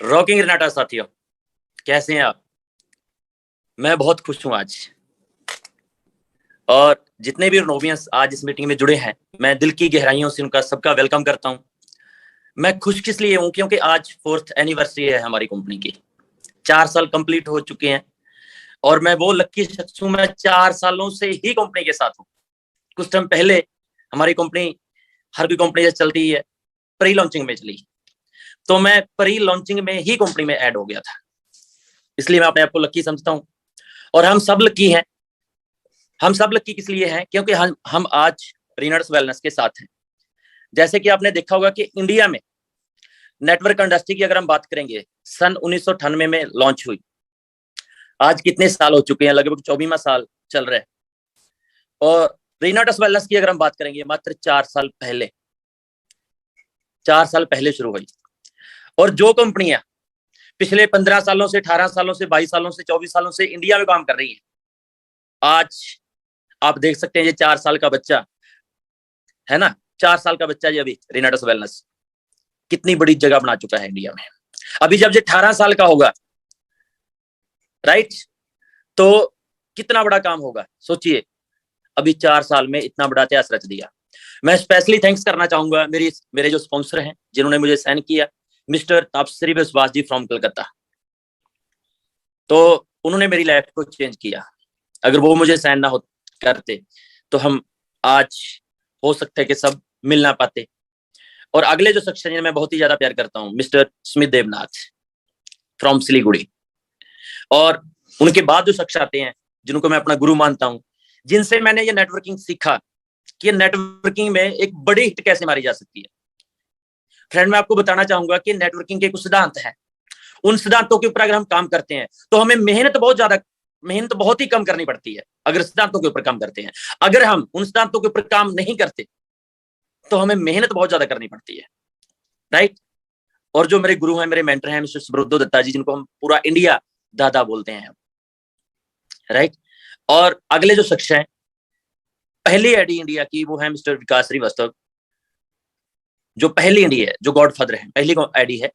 Rocking रनाटा साथियों, कैसे हैं आप? मैं बहुत खुश हूं आज। और जितने भी नोवियंस आज इस मीटिंग में जुड़े हैं, मैं दिल की गहराइयों से उनका सबका वेलकम करता हूं। मैं खुश किस लिए हूं? क्योंकि आज 4th एनिवर्सरी है हमारी कंपनी की। 4 साल कंप्लीट हो चुके हैं और मैं वो लकी शख्स हूं, मैं 4 सालों से ही कंपनी के साथ हूं। कुछ टाइम पहले हमारी कंपनी, हर कोई कंपनी जैसे चलती है, प्री लॉन्चिंग में चली, तो मैं प्री लॉन्चिंग में ही कंपनी में ऐड हो गया था। इसलिए मैं अपने आप को लकी समझता हूं। और हम सब लकी हैं। हम सब लकी किस लिए हैं? क्योंकि हम आज रीनर्स वेलनेस के साथ हैं। जैसे कि आपने देखा होगा कि इंडिया में नेटवर्क इंडस्ट्री की अगर हम बात करेंगे, सन 1998 में लॉन्च हुई। आज कितने साल हो चुके हैं? लगभग 24वां साल चल रहा है। और रीनर्स वेलनेस की अगर हम बात करेंगे, मात्र 4 साल पहले शुरू हुई। और जो कंपनियां पिछले 15 सालों से, 18 सालों से, 22 सालों से, 24 सालों से इंडिया में काम कर रही है, आज आप देख सकते हैं ये 4 साल का बच्चा है ना, 4 साल का बच्चा, ये अभी रीनर्स वेलनेस कितनी बड़ी जगह बना चुका है इंडिया में। अभी जब ये 18 साल का होगा, राइट, तो कितना बड़ा काम होगा सोचिए। अभी 4 साल में इतना बड़ा इतिहास रच दिया। मैं स्पेशली थैंक्स करना चाहूंगा मेरे जो स्पॉन्सर हैं, जिन्होंने मुझे साइन किया, मिस्टर तापश्री विश्वास जी फ्रॉम कलकत्ता। तो उन्होंने मेरी लाइफ को चेंज किया। अगर वो मुझे साइन ना हो करते तो हम आज हो सकता है कि सब मिल ना पाते। और अगले जो शख्स हैं, मैं बहुत ही ज्यादा प्यार करता हूं, mister Smith Devnath from Siliguri. और उनके बाद जो शख्स आते हैं, जिनको मैं अपना गुरु मानता हूं, जिनसे मैंने ये नेटवर्किंग सीखा कि नेटवर्किंग में एक बड़ी हिट कैसे मारी जा सकती है। फ्रेंड, मैं आपको बताना चाहूंगा कि नेटवर्किंग के कुछ सिद्धांत हैं। उन सिद्धांतों के ऊपर अगर हम काम करते हैं तो हमें मेहनत बहुत ही कम करनी पड़ती है। अगर सिद्धांतों के ऊपर काम करते हैं, अगर हम उन सिद्धांतों के ऊपर काम नहीं करते तो हमें मेहनत बहुत ज्यादा करनी पड़ती है, राइट। और जो मेरे गुरु हैं, मेरे मेंटर हैं, मिस्टर सुब्रतो दत्ता जी, जिनको हम पूरा इंडिया दादा बोलते हैं, राइट। और अगले जो शख्स हैं, पहली आईडी इंडिया की, वो है मिस्टर विकास श्रीवास्तव, जो पहली इंडिया है, जो गॉडफादर है, पहली आईडी है,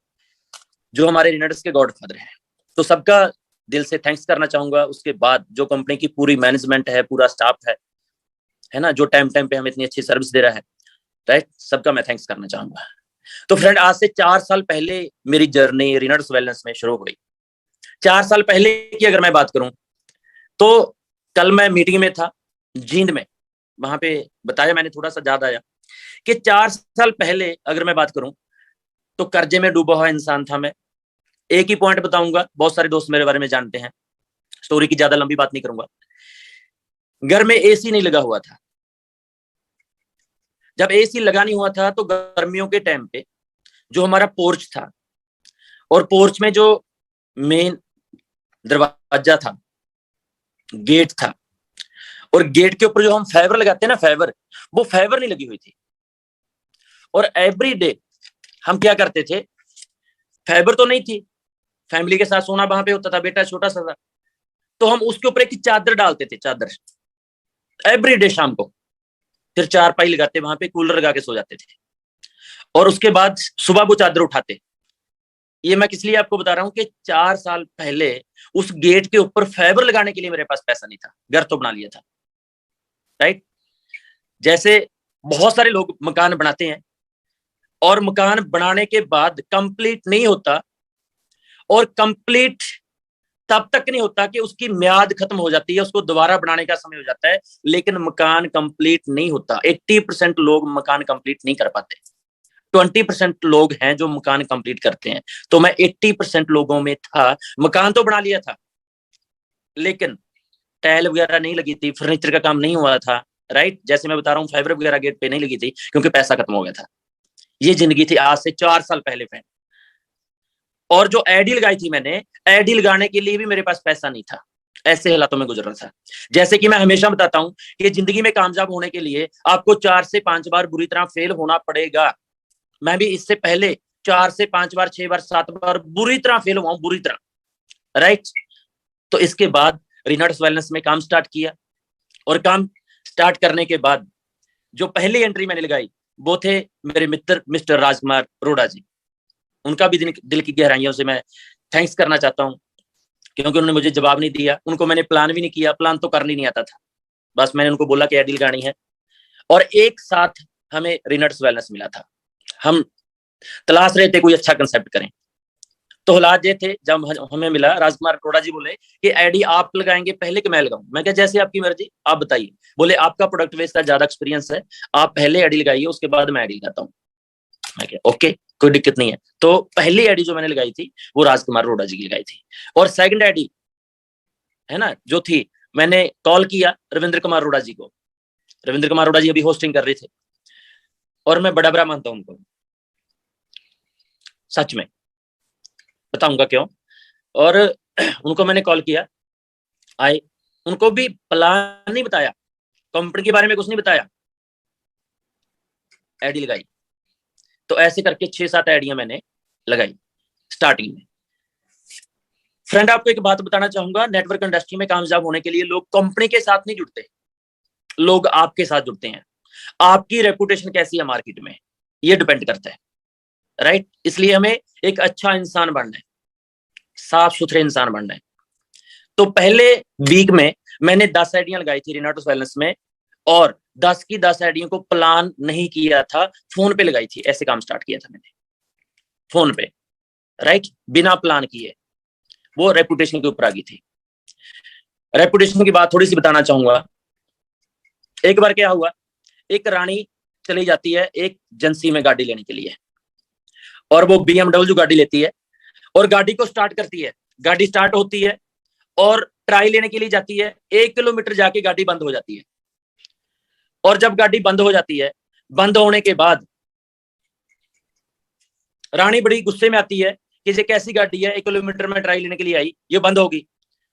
जो हमारे रीनर्स के गॉडफादर हैं। तो सबका दिल से थैंक्स करना चाहूंगा। उसके बाद जो कंपनी की पूरी मैनेजमेंट है, पूरा स्टाफ है ना, जो टाइम टाइम पे हमें इतनी अच्छी सर्विस दे रहा है, राइट, सबका मैं थैंक्स करना चाहूंगा। तो फ्रेंड, आज से 4 साल पहले मेरी जर्नी रीनर्स वेलनेस में शुरू हुई। 4 साल पहले की अगर मैं बात करूं तो कल मैं मीटिंग में था जींद में, वहां पे बताया मैंने, थोड़ा सा याद आया कि 4 साल पहले अगर मैं बात करूं तो कर्जे में डूबा हुआ इंसान था मैं। एक ही पॉइंट बताऊंगा, बहुत सारे दोस्त मेरे बारे में जानते हैं, स्टोरी की ज्यादा लंबी बात नहीं करूंगा। घर में एसी नहीं लगा हुआ था। जब एसी लगा नहीं हुआ था तो गर्मियों के टाइम पे जो हमारा पोर्च था, और पोर्च में जो मेन दरवाजा था, गेट था, और गेट के ऊपर जो हम फाइबर लगाते हैं ना, फाइबर, वो फाइबर नहीं लगी हुई थी। और एवरी डे हम क्या करते थे, फाइबर तो नहीं थी, फैमिली के साथ सोना वहां पे होता था, बेटा छोटा सा था, तो हम उसके ऊपर एक चादर डालते थे, चादर, एवरी डे शाम को। फिर चारपाई लगाते, वहां पे कूलर लगा के सो जाते थे, और उसके बाद सुबह वो चादर उठाते। ये मैं किस लिए आपको बता रहा हूँ कि 4 साल पहले उस गेट के ऊपर फाइबर लगाने के लिए मेरे पास पैसा नहीं था, घर तो बना लिया था, राइट। जैसे बहुत सारे लोग मकान बनाते हैं और मकान बनाने के बाद कंप्लीट नहीं होता, और कंप्लीट तब तक नहीं होता कि उसकी म्याद खत्म हो जाती है, उसको दोबारा बनाने का समय हो जाता है, लेकिन मकान कंप्लीट नहीं होता। 80% लोग मकान कंप्लीट नहीं कर पाते, 20% लोग हैं जो मकान कंप्लीट करते हैं। तो मैं 80% लोगों में था। मकान तो बना लिया था, लेकिन टाइल वगैरह नहीं लगी थी, फर्नीचर का काम नहीं हुआ था, राइट। जैसे मैं बता रहा हूँ, फाइबर वगैरह गेट पे नहीं लगी थी क्योंकि पैसा खत्म हो गया था। ये जिंदगी थी आज से 4 साल पहले, फ्रेंड। और जो एडी लगाई थी मैंने, एडी लगाने के लिए भी मेरे पास पैसा नहीं था। ऐसे हालातों में गुजर रहा था। जैसे कि मैं हमेशा बताता हूं कि जिंदगी में कामयाब होने के लिए आपको 4 से 5 बार बुरी तरह फेल होना पड़ेगा। मैं भी इससे पहले 4 से 5 बार, 6 बार, 7 बार बुरी तरह फेल हुआ हूं, बुरी तरह, राइट। तो इसके बाद रीनर्स वेलनेस में काम स्टार्ट किया, और काम स्टार्ट करने के बाद जो पहली एंट्री मैंने लगाई वो थे मेरे मित्र मिस्टर राजकुमार रोड़ा जी। उनका भी दिल की गहराइयों से मैं थैंक्स करना चाहता हूँ, क्योंकि उन्होंने मुझे जवाब नहीं दिया। उनको मैंने प्लान भी नहीं किया, प्लान तो करनी नहीं आता था, बस मैंने उनको बोला कि डील लगानी है। और एक साथ हमें रिनट्स वेलनेस मिला था। हम तलाश रहे थे कोई अच्छा कंसेप्ट करें, तो हालात ये थे, जब हमें मिला, राजकुमार अरोड़ा जी बोले कि आईडी आप लगाएंगे पहले कि मैं लगाऊं? मैं क्या, जैसे आपकी मर्जी, आप बताइए। बोले आपका प्रोडक्ट बेस का ज्यादा एक्सपीरियंस है, आप पहले आईडी लगाइए, उसके बाद मैं आईडी लगाता हूँ। मैं क्या, ओके, कोई दिक्कत नहीं है। तो पहली आईडी जो मैंने लगाई थी वो राजकुमार अरोड़ा जी की लगाई थी। और सेकंड आईडी है ना जो थी, मैंने कॉल किया रविंद्र कुमार अरोड़ा जी को। रविंद्र कुमार अरोड़ा जी अभी होस्टिंग कर रहे थे, और मैं बड़ा बड़ा मानता हूं उनको, सच में बताऊंगा क्यों। और उनको मैंने कॉल किया, आए, उनको भी प्लान नहीं बताया, कंपनी के बारे में कुछ नहीं बताया, आईडी लगाई। तो ऐसे करके 6-7 आईडियां मैंने लगाई स्टार्टिंग में। फ्रेंड, आपको एक बात बताना चाहूंगा, नेटवर्क इंडस्ट्री में कामयाब होने के लिए लोग कंपनी के साथ नहीं जुड़ते, लोग आपके साथ जुड़ते हैं। आपकी रेपुटेशन कैसी है मार्केट में, ये डिपेंड करता है, राइट। इसलिए हमें एक अच्छा इंसान बनना है, साफ सुथरे इंसान बनना है। तो पहले वीक में मैंने 10 आइडियां लगाई थी रिनाटोस वेलनेस में, और 10 की 10 आइडियों को प्लान नहीं किया था, फोन पे लगाई थी। ऐसे काम स्टार्ट किया था मैंने फोन पे, राइट, बिना प्लान किए। वो रेपुटेशन के ऊपर आ गई थी। रेपुटेशन की बात थोड़ी सी बताना चाहूंगा। एक बार क्या हुआ, एक रानी चली जाती है एक एजेंसी में गाड़ी लेने के लिए, और वो BMW गाड़ी लेती है, और गाड़ी को स्टार्ट करती है। गाड़ी स्टार्ट होती है और ट्राई लेने के लिए जाती है, 1 किलोमीटर जाके गाड़ी बंद हो जाती है। और जब गाड़ी बंद हो जाती है, बंद होने के बाद रानी बड़ी गुस्से में आती है कि ये कैसी गाड़ी है, 1 किलोमीटर में ट्राई लेने के लिए आई, ये बंद होगी।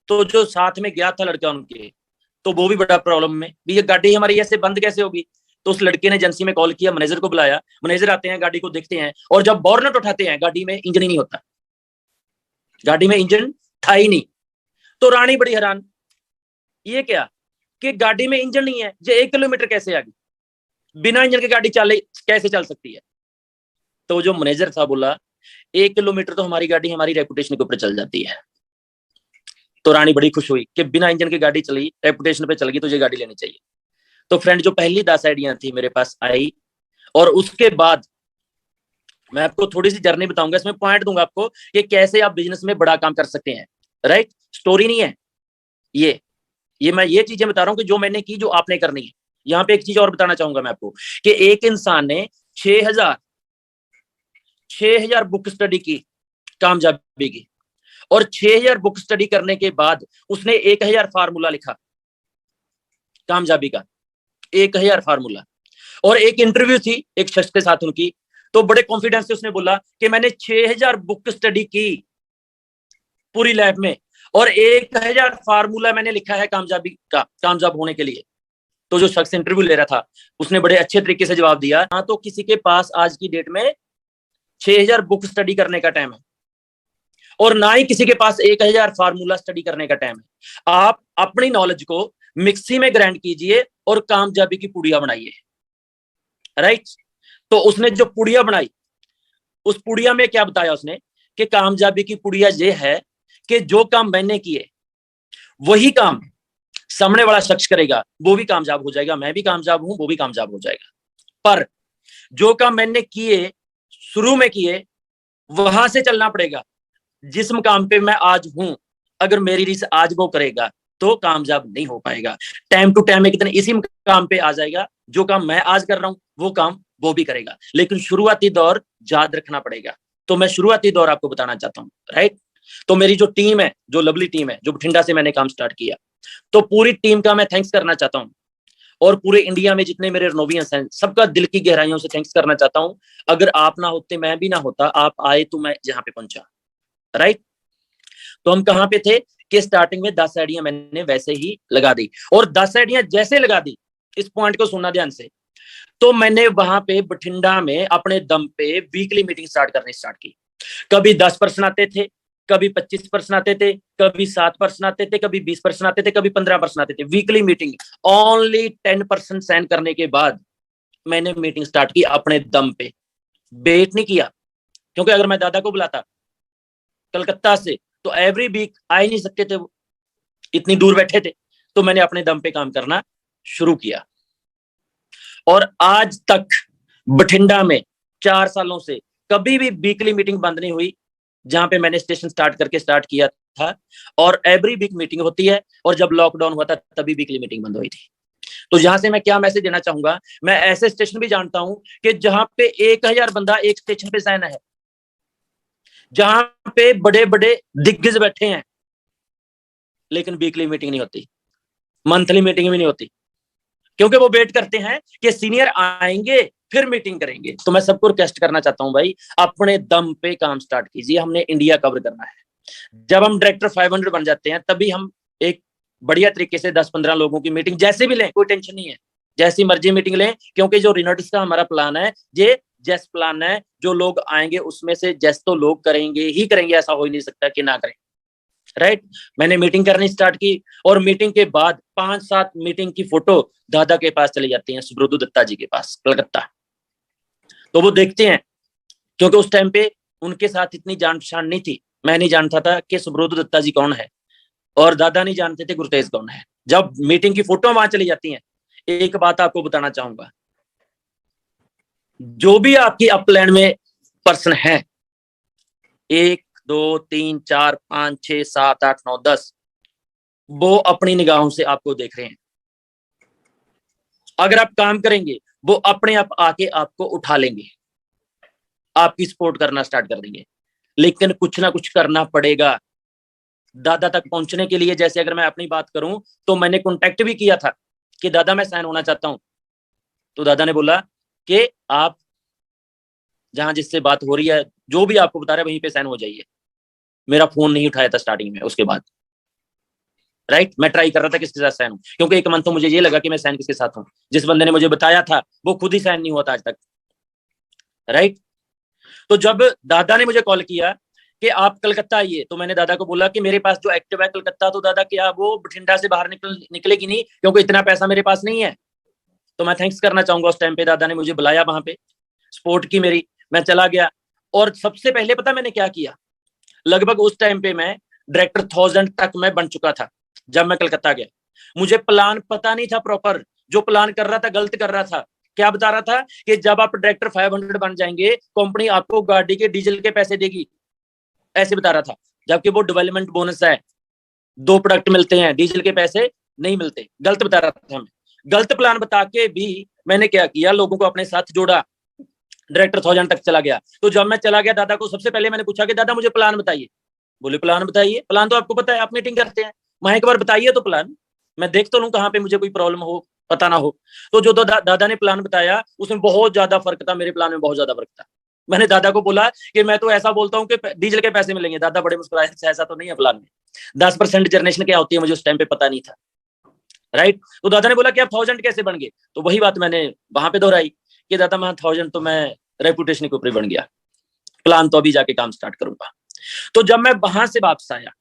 तो जो साथ में गया था लड़का उनके, तो वो भी बड़ा प्रॉब्लम में, भी ये गाड़ी हमारी ऐसे बंद कैसे होगी। तो उस लड़के ने एजेंसी में कॉल किया, मैनेजर को बुलाया, मैनेजर आते हैं, गाड़ी को देखते हैं, और जब बॉर्नेट उठाते हैं, गाड़ी में इंजन ही नहीं होता, गाड़ी में इंजन था ही नहीं। तो रानी बड़ी हैरान, ये क्या कि गाड़ी में इंजन नहीं है, ये 1 किलोमीटर कैसे आ गई, बिना इंजन की गाड़ी चले कैसे चल सकती है। तो जो मैनेजर था बोला, 1 किलोमीटर तो हमारी गाड़ी हमारी रेपुटेशन के ऊपर चल जाती है। तो रानी बड़ी खुश हुई कि बिना इंजन की गाड़ी चली, रेपुटेशन पे चल गई, तो ये गाड़ी लेनी चाहिए। तो फ्रेंड, जो पहली 10 आइडिया थी मेरे पास आई, और उसके बाद मैं आपको थोड़ी सी जर्नी बताऊंगा, इसमें पॉइंट दूंगा आपको कि कैसे आप बिजनेस में बड़ा काम कर सकते हैं, राइट। स्टोरी नहीं है ये मैं ये चीजें बता रहा हूं कि जो मैंने की, जो आपने करनी है। यहाँ पे एक चीज और बताना चाहूंगा मैं आपको कि एक इंसान ने 6000 बुक स्टडी की कामयाबी की, और 6000 बुक स्टडी करने के बाद उसने 1000 फार्मूला लिखा कामयाबी का, 1000 फार्मूला। और एक इंटरव्यू थी एक शख्स के साथ उनकी, तो बड़े कॉन्फिडेंस से उसने बोला कि मैंने 6000 बुक स्टडी की पूरी लाइफ में, और 1000 फार्मूला मैंने लिखा है कामयाबी का, कामयाब होने के लिए। तो जो शख्स इंटरव्यू ले रहा था, उसने बड़े अच्छे तरीके से जवाब दिया, हाँ, तो किसी के पास आज की डेट में 6000 बुक स्टडी करने का टाइम है, और ना ही किसी के पास 1000 फार्मूला स्टडी करने का टाइम है। आप अपनी नॉलेज को मिक्सी में ग्राइंड कीजिए और कामयाबी की पुड़िया बनाइए, राइट। तो उसने जो पुड़िया बनाई, उस पुड़िया में क्या बताया उसने कि कामयाबी की पुड़िया ये है कि जो काम मैंने किए वही काम सामने वाला शख्स करेगा, वो भी कामयाब हो जाएगा, मैं भी कामयाब हूं, वो भी कामयाब हो जाएगा। पर जो काम मैंने किए, शुरू में किए, वहां से चलना पड़ेगा। जिस मुकाम पे मैं आज हूं, अगर मेरी रीस आज वो करेगा तो कामयाब नहीं हो पाएगा। टाइम टू टाइम एक दिन इसी मुकाम पे आ जाएगा, जो काम मैं आज कर रहा हूं वो काम वो भी करेगा, लेकिन शुरुआती दौर याद रखना पड़ेगा। तो मैं शुरुआती दौर आपको बताना चाहता हूँ, राइट। तो मेरी जो टीम है, जो लवली टीम है, जो बठिंडा से मैंने काम स्टार्ट किया, तो पूरी टीम का मैं थैंक्स करना चाहता हूँ, और पूरे इंडिया में जितने मेरे रनोवियंस हैं, सबका दिल की गहराइयों से थैंक्स करना चाहता हूँ। अगर आप ना होते, मैं भी ना होता, आप आए तो मैं जहां पे पहुंचा, राइट। तो हम कहां पे थे कि स्टार्टिंग में 10 आइडिया मैंने वैसे ही लगा दी, और 10 आइडिया जैसे लगा दी, इस पॉइंट को सुनना ध्यान से, तो मैंने वहां पे बठिंडा में अपने दम पे वीकली मीटिंग स्टार्ट की। कभी 10 पर्सन आते थे, कभी 25 पर्सन आते थे, कभी 7 पर्सन आते थे, कभी 20 पर्सन आते थे, कभी 15 पर्सन आते थे। वीकली मीटिंग, ओनली 10% साइन करने के बाद मैंने मीटिंग स्टार्ट की अपने दम पे, वेट नहीं किया, क्योंकि अगर मैं दादा को बुलाता कलकत्ता से तो एवरी वीक आ ही नहीं सकते थे, वो इतनी दूर बैठे थे। तो मैंने अपने दम पे काम करना शुरू किया और आज तक बठिंडा में 4 सालों से कभी भी वीकली मीटिंग बंद नहीं हुई, जहां पे मैंने स्टेशन स्टार्ट किया था। और एवरी वीक मीटिंग होती है, और जब लॉकडाउन हुआ था तभी वीकली मीटिंग बंद हुई थी। तो यहां से मैं क्या मैसेज देना चाहूंगा, मैं ऐसे स्टेशन भी जानता हूं कि जहां पे 1000 बंदा एक स्टेशन पे साइन है, जहां पे बड़े बड़े दिग्गज बैठे हैं, लेकिन वीकली मीटिंग नहीं होती, मंथली मीटिंग भी नहीं होती, क्योंकि वो वेट करते हैं कि सीनियर आएंगे फिर मीटिंग करेंगे। तो मैं सबको रिक्वेस्ट करना चाहता हूं भाई, अपने दम पे काम स्टार्ट कीजिए, हमने इंडिया कवर करना है। जब हम डायरेक्टर 500 बन जाते हैं तभी हम एक बढ़िया तरीके से 10-15 लोगों की मीटिंग जैसे भी लें, कोई टेंशन नहीं है, जैसी मर्जी मीटिंग लें, क्योंकि जो रिनोटिस का हमारा प्लान है ये जैस प्लान है, जो लोग आएंगे उसमें से जैस तो लोग करेंगे ही करेंगे, ऐसा हो ही नहीं सकता कि ना करें, राइट। मैंने मीटिंग करनी स्टार्ट की और मीटिंग के बाद 5-7 मीटिंग की फोटो दादा के पास चली जाती हैं, सुब्रतो दत्ता जी के पास कलकत्ता। तो वो देखते हैं, क्योंकि उस टाइम पे उनके साथ इतनी जान पहचान नहीं थी, मैं नहीं जानता था कि सुब्रतो दत्ता जी कौन है और दादा नहीं जानते थे गुरतेज कौन है। जब मीटिंग की फोटो वहां चली जाती हैं, एक बात आपको बताना चाहूंगा, जो भी आपकी अपलैंड में पर्सन है, 1 2 3 4 5 6 7 8 9 10, वो अपनी निगाहों से आपको देख रहे हैं। अगर आप काम करेंगे वो अपने आप आके आपको उठा लेंगे, आपकी सपोर्ट करना स्टार्ट कर देंगे, लेकिन कुछ ना कुछ करना पड़ेगा दादा तक पहुंचने के लिए। जैसे अगर मैं अपनी बात करूं तो मैंने कांटेक्ट भी किया था कि दादा मैं साइन होना चाहता हूं, तो दादा ने बोला कि आप जहां जिससे बात हो रही है, जो भी आपको बता रहा है वहीं पे साइन हो जाइए। मेरा फोन नहीं उठाया था स्टार्टिंग में, उसके बाद राइट मैं ट्राई कर रहा था किसके साथ साइन हूं, क्योंकि एक मंथ तो मुझे ये लगा कि मैं साइन किसके साथ हूं, जिस बंदे ने मुझे बताया था वो खुद ही साइन नहीं हुआ था आज तक, राइट। तो जब दादा ने मुझे कॉल किया कि आप कलकत्ता आइए, तो मैंने दादा को बोला कि मेरे पास जो एक्टिव है कलकत्ता, तो दादा क्या वो बठिंडा से बाहर निकलेगी नहीं, क्योंकि इतना पैसा मेरे पास नहीं है। तो मैं थैंक्स करना चाहूंगा, उस टाइम पे दादा ने मुझे बुलाया, वहां पे सपोर्ट की मेरी, मैं चला गया। और सबसे पहले पता मैंने क्या किया, लगभग उस टाइम पे मैं डायरेक्टर 1000 तक मैं बन चुका था जब मैं कलकत्ता गया। मुझे प्लान पता नहीं था प्रॉपर, जो प्लान कर रहा था गलत कर रहा था। क्या बता रहा था कि जब आप डायरेक्टर 500 बन जाएंगे कंपनी आपको गाड़ी के डीजल के पैसे देगी, ऐसे बता रहा था, जबकि वो डेवलपमेंट बोनस है, 2 प्रोडक्ट मिलते हैं, डीजल के पैसे नहीं मिलते। गलत बता रहा था मैं, गलत प्लान बता के भी मैंने क्या किया, लोगों को अपने साथ जोड़ा, डायरेक्टर 1000 तक चला गया। तो जब मैं चला गया दादा को सबसे पहले मैंने पूछा कि दादा मुझे प्लान बताइए। बोले प्लान बताइए, प्लान तो आपको पता है, आप मीटिंग करते हैं, वहां एक बार बताइए तो प्लान, मैं देख तो लूं कहाँ पे मुझे कोई प्रॉब्लम हो, पता ना हो। तो जो दादा ने प्लान बताया उसमें बहुत ज्यादा फर्क था, मेरे प्लान में बहुत ज्यादा फर्क था। मैंने दादा को बोला कि मैं तो ऐसा बोलता हूँ कि डीजल के पैसे मिलेंगे। दादा बड़े मुस्कुराए, ऐसा तो नहीं है प्लान में, 10% जनरेशन क्या होती है मुझे उस टाइम पे पता नहीं था, राइट। तो दादा ने बोला कि आप 1000 कैसे बन गए, तो वही बात मैंने वहां पे दोहराई कि दादा मैं 1000 तो मैं रेपुटेशन के ऊपर बन गया, प्लान तो अभी जाके काम स्टार्ट करूंगा। तो जब मैं वहां से वापस आया,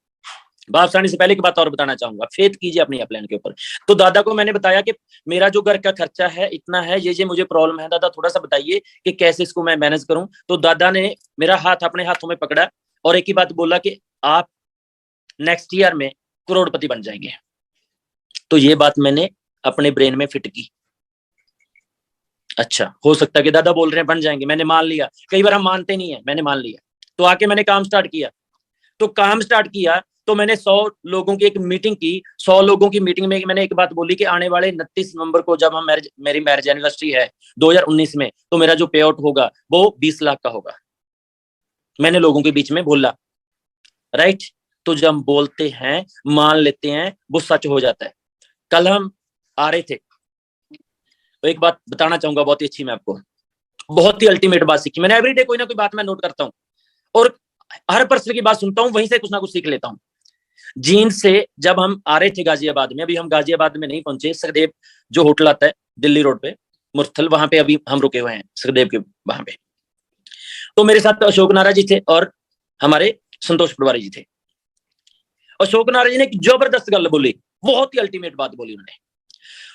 वापस आने से पहले की बात और बताना चाहूंगा, फेथ कीजिए अपनी प्लान के ऊपर। तो दादा को मैंने बताया कि मेरा जो घर का खर्चा है इतना है, ये मुझे प्रॉब्लम है, दादा थोड़ा सा बताइए कि कैसे इसको मैं मैनेज करूं। तो दादा ने मेरा हाथ अपने हाथों में पकड़ा और एक ही बात बोला कि आप नेक्स्ट ईयर में करोड़पति बन जाएंगे। तो ये बात मैंने अपने ब्रेन में फिट की, अच्छा हो सकता है कि दादा बोल रहे हैं बन जाएंगे, मैंने मान लिया। कई बार हम मानते नहीं है, मैंने मान लिया। तो आके मैंने काम स्टार्ट किया। तो काम स्टार्ट किया तो मैंने 100 लोगों की एक मीटिंग की। 100 लोगों की मीटिंग में मैंने एक बात बोली कि आने वाले 29 नवंबर को जब हम मेरी मैरिज एनिवर्सरी है 2019 में, तो मेरा जो पे आउट होगा वो 20 लाख का होगा। मैंने लोगों के बीच में बोला, राइट। तो जब हम बोलते हैं, मान लेते हैं, वो सच हो जाता है। कल हम आ रहे थे, तो एक बात बताना चाहूंगा बहुत ही अच्छी, मैं आपको बहुत ही अल्टीमेट बात सीखी मैंने। एवरीडे कोई ना कोई बात मैं नोट करता हूँ और हर पर्सन की बात सुनता हूँ, वहीं से कुछ ना कुछ सीख लेता हूँ। जींद से जब हम आ रहे थे गाजियाबाद में, अभी हम गाजियाबाद में नहीं पहुंचे, सुखदेव जो होटल आता है दिल्ली रोड पे मुरथल, वहां पे अभी हम रुके हुए हैं सुखदेव के वहां पे। तो मेरे साथ अशोक नारा जी थे और हमारे संतोष पटवारी जी थे। अशोक नारा जी ने एक जबरदस्त गल बोली, बहुत ही अल्टीमेट बात बोली उन्होंने।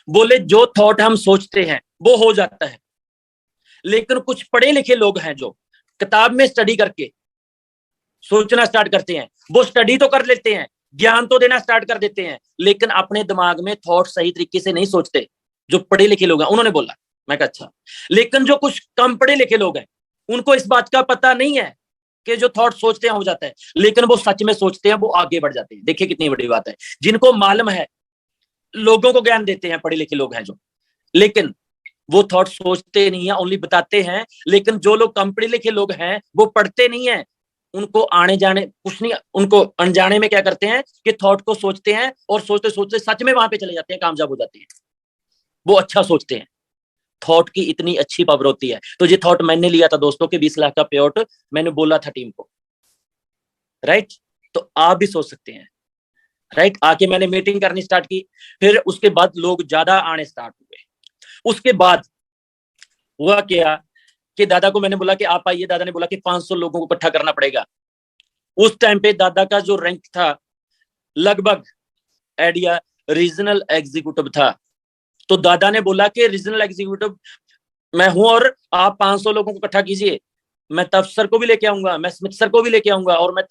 बोले जो थॉट हम सोचते हैं वो हो जाता है, लेकिन कुछ पढ़े लिखे लोग हैं जो किताब में स्टडी करके सोचना स्टार्ट करते हैं, वो स्टडी तो कर लेते हैं, ज्ञान तो देना स्टार्ट कर देते हैं, लेकिन अपने दिमाग में थॉट सही तरीके से नहीं सोचते। जो पढ़े लिखे लोग हैं उन्होंने बोला, मैं कहा अच्छा। लेकिन जो कुछ कम पढ़े लिखे लोग हैं उनको इस बात का पता नहीं है कि जो थॉट सोचते हैं हो जाता है, लेकिन वो सच में सोचते हैं, वो आगे बढ़ जाते हैं। देखिए कितनी बड़ी बात है। जिनको मालूम है, लोगों को ज्ञान देते हैं पढ़े लिखे लोग हैं जो, लेकिन वो थॉट सोचते नहीं है, ओनली बताते हैं। लेकिन जो लोग कम पढ़े लिखे लोग हैं वो पढ़ते नहीं है, उनको आने जाने कुछ नहीं, उनको अनजाने में क्या करते हैं कि थॉट को सोचते हैं और सोचते सोचते सच में वहां पे चले जाते हैं, कामयाब हो जाते हैं। वो अच्छा सोचते हैं। थॉट की इतनी अच्छी पावर होती है। तो ये थॉट मैंने लिया था दोस्तों के 20 लाख का पे आउट, मैंने बोला था टीम को, राइट। तो आप भी सोच सकते हैं, राइट। आके मैंने मीटिंग करनी स्टार्ट की, फिर उसके बाद लोग ज्यादा आने स्टार्ट हुए। उसके बाद हुआ क्या कि दादा को मैंने बोला कि आप आइए। दादा ने बोला कि 500 लोगों को इकट्ठा करना पड़ेगा। उस टाइम पे दादा का जो रैंक था लगभग एडिया रीजनल एग्जीक्यूटिव था। तो दादा ने बोला कि रीजनल एग्जीक्यूटिव मैं हूं और आप 500 लोगों को इकट्ठा कीजिए। मैं तफसर को भी लेके आऊंगा, मैं स्मिथ सर को भी लेके आऊंगा और मैं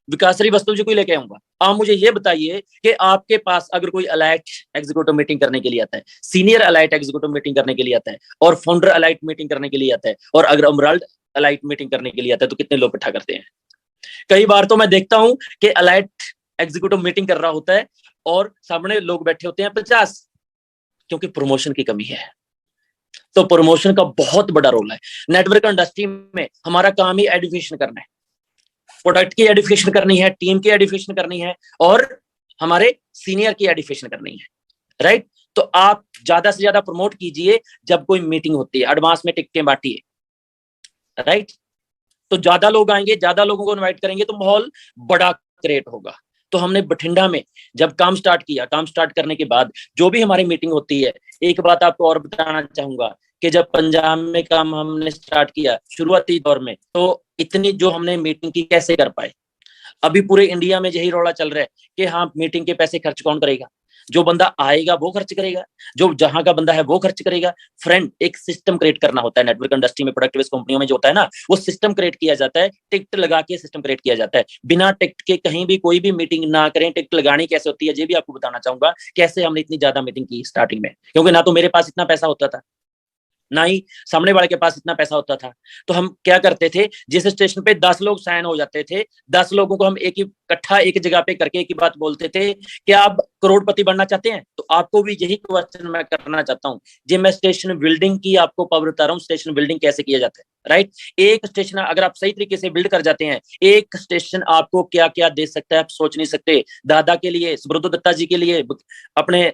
विकासरी वस्तु जी को ही लेके आऊंगा। आप मुझे ये बताइए कि आपके पास अगर कोई अलाइट एग्जीक्यूटिव मीटिंग करने के लिए आता है, सीनियर अलाइट एग्जीक्यूटिव मीटिंग करने के लिए आता है, और फाउंडर अलाइट मीटिंग करने के लिए आता है, और अगर अमराल्ड अलाइट मीटिंग करने के लिए आता है, तो कितने लोग इकट्ठा करते हैं? कई बार तो मैं देखता हूं कि अलाइट एग्जीक्यूटिव मीटिंग कर रहा होता है और सामने लोग बैठे होते हैं 50, क्योंकि प्रमोशन की कमी है। तो प्रमोशन का बहुत बड़ा रोल है। नेटवर्क इंडस्ट्री में हमारा काम ही एडुकेशन करना है, प्रोडक्ट की एडुकेशन करनी है, टीम की एडुकेशन करनी है, और हमारे सीनियर की एडुकेशन करनी है, राइट। तो आप ज्यादा से ज्यादा प्रमोट कीजिए जब कोई मीटिंग होती है, एडवांस में टिकटें बांटिए, राइट। तो ज्यादा लोग आएंगे, ज्यादा लोगों को इनवाइट करेंगे तो माहौल बड़ा क्रिएट होगा। तो हमने बठिंडा में जब काम स्टार्ट किया, काम स्टार्ट करने के बाद जो भी हमारी मीटिंग होती है, एक बात आपको और बताना चाहूंगा कि जब पंजाब में काम हमने स्टार्ट किया शुरुआती दौर में, तो इतनी जो हमने मीटिंग की कैसे कर पाए। अभी पूरे इंडिया में यही रौला चल रहा है कि हाँ मीटिंग के पैसे खर्च कौन करेगा? जो बंदा आएगा वो खर्च करेगा, जो जहां का बंदा है वो खर्च करेगा। फ्रेंड, एक सिस्टम क्रिएट करना होता है नेटवर्क इंडस्ट्री में, प्रोडक्ट बेस्ड कंपनियों में जो होता है ना, वो सिस्टम क्रिएट किया जाता है, टिकट लगा के सिस्टम क्रिएट किया जाता है। बिना टिकट के कहीं भी कोई भी मीटिंग ना करें। टिकट लगानी कैसे होती है ये भी आपको बताना चाहूंगा, कैसे हमने इतनी ज्यादा मीटिंग की स्टार्टिंग में, क्योंकि ना तो मेरे पास इतना पैसा होता था, ना ही सामने वाले के पास इतना पैसा होता था। तो हम क्या करते थे, जिस स्टेशन पे 10 लोग साइन हो जाते थे, 10 लोगों को हम एक ही इकट्ठा एक जगह पे करके एक ही बात बोलते थे कि आप करोड़पति बनना चाहते हैं। तो आपको भी यही क्वेश्चन मैं करना चाहता हूँ। जी, मैं स्टेशन बिल्डिंग की आपको पावर बता रहा हूँ, स्टेशन बिल्डिंग कैसे किया जाता है, राइट। एक स्टेशन अगर आप सही तरीके से बिल्ड कर जाते हैं, एक स्टेशन आपको क्या क्या दे सकता है आप सोच नहीं सकते। दादा के लिए, सुब्रतो दत्ता जी के लिए, अपने